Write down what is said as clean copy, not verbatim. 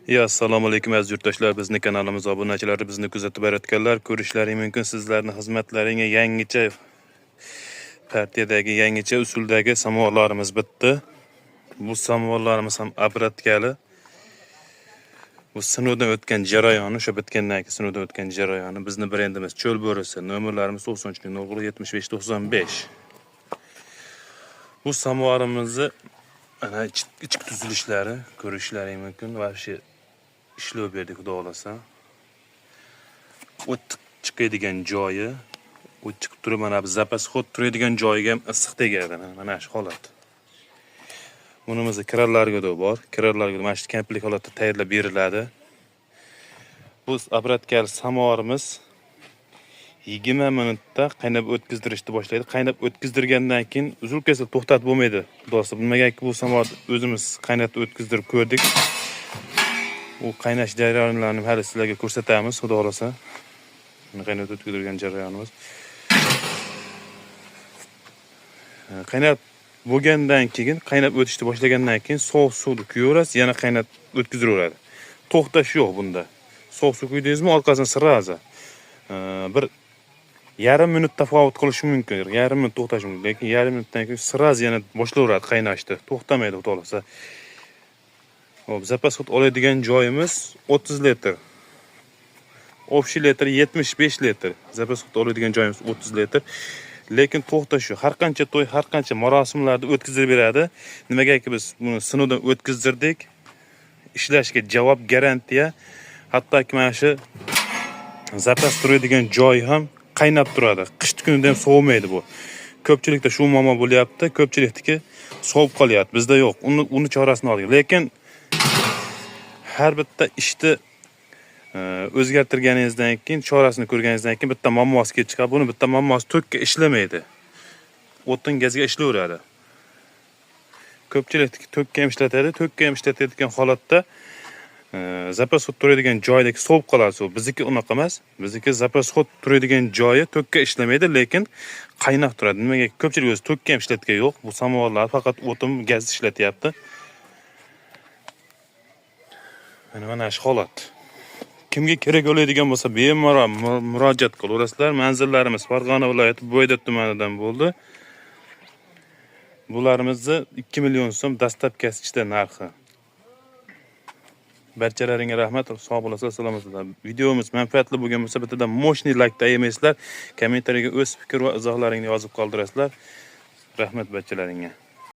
Assalomu alaykum aziz yurtdoshlar, bizning kanalimiz obunachilari, bizni kuzatib borayotganlar, ko'rishlaring mumkin. Sizlarning xizmatlaringga yangicha partiyadagi, yangicha usuldagi samovarlarimiz bitdi. Bu samovarlarimiz ham obratgali. Bu sinovdan o'tgan jarayoni, o'sha bitgandan keyin sinovdan o'tgan jarayoni. Bizning brendimiz Cho'l bo'risi, nomerlarimiz 93-95. Bu samovarimizni ana ichki tuzilishlari ko'rishlaring mumkin. Va shu ishlov berdik, xudo xolasa. O't chiqadigan joyi, o't chiqib turib, mana bu zapas xod turadigan joyiga ham issiq tegadi. Mana shu holat. Bunimizda kirarlarga bor. Kirarlarga mana shu komplet holatda tayyorlab beriladi. Bu obratgali samovarimiz 20 minutda qaynab o'tkazdirishni boshlaydi. Qaynab o'tkazdirgandan keyin uzil-kesil to'xtatib bo'lmaydi. Xudosi, bilmaganki bu samovarni o'zimiz qaynatib o'tkazdirib ko'rdik. Bu qaynash jarayonlarini hali sizlarga ko'rsatamiz, xudo xolasa. Qaynatib o'tkazdirgan jarayonimiz. Qaynab bo'lgandan keyin, qaynab o'tishni boshlagandan keyin sovuq suvni kuyaverasiz, yana qaynatib o'tkazdiradi. To'xtash yo'q bunda. Sovuq suv quydiingizmi, orqasidan siraza bir yarim minut tafovut qilishi mumkin. Yarim minut to'xtash mumkin, lekin yarim minutdan keyin siraz yana boshlayveradi qaynashni. To'xtamaydi, xudo xolasa. Hop, zapas hut oladigan joyimiz 30 litr. Общий litr 75 litr. Zapas hut oladigan joyimiz 30 litr. Lekin to'xtash yo'q. Har qancha to'y, har qancha marosimlarda o'tkazib beradi. Nimagaki biz buni sinovdan o'tkazdirdik. Ishlashga javob garantiya. Hattoki mana shu zapas turadigan joy ham qaynab turadi. Qish kunida ham sovimaydi bu. Ko'pchilikda shu muammo bo'lyapti. Ko'pchilikniki sovib qolyapti. Bizda yo'q. Uni chorasini oldik. Lekin har bitta ishni o'zgartirganingizdan keyin, chorasini ko'rganingizdan keyin bitta muammosi kelib chiqadi. Buni bitta muammosi tokka ishlamaydi. O'tin gazga ishlayveradi. Ko'pchilik tokka ham ishlatadi. Tokka ham ishlatadigan holatda zapas hut turadigan joydagi sovib qoladi. Bizniki unaqa emas. Bizniki zapas hut turadigan joyi tokka ishlamaydi, lekin qaynab turadi. Nimaga? Ko'pchilik o'zi tokka ham ishlatgan yo'q. Bu samovarlar faqat o'tin gaz ishlatyapti. Mana shu holat. Kimga kerak bo'ladigan bo'lsa, bemalol murojaat qilaverasizlar. Manzillarimiz Farg'ona viloyati Bo'yda tumanidan bo'ldi. Bularimizni 2 million so'm dastavkasi ichida narxi. Barchalaringga rahmat, sog' bo'lasizlar, salomatlar. Videomiz manfaatli bo'lgan bo'lsa, bittadan moshni like ayemaysizlar. Kommentariyaga o'z fikr va izohlaringni yozib qoldirasizlar. Rahmat barchalaringga.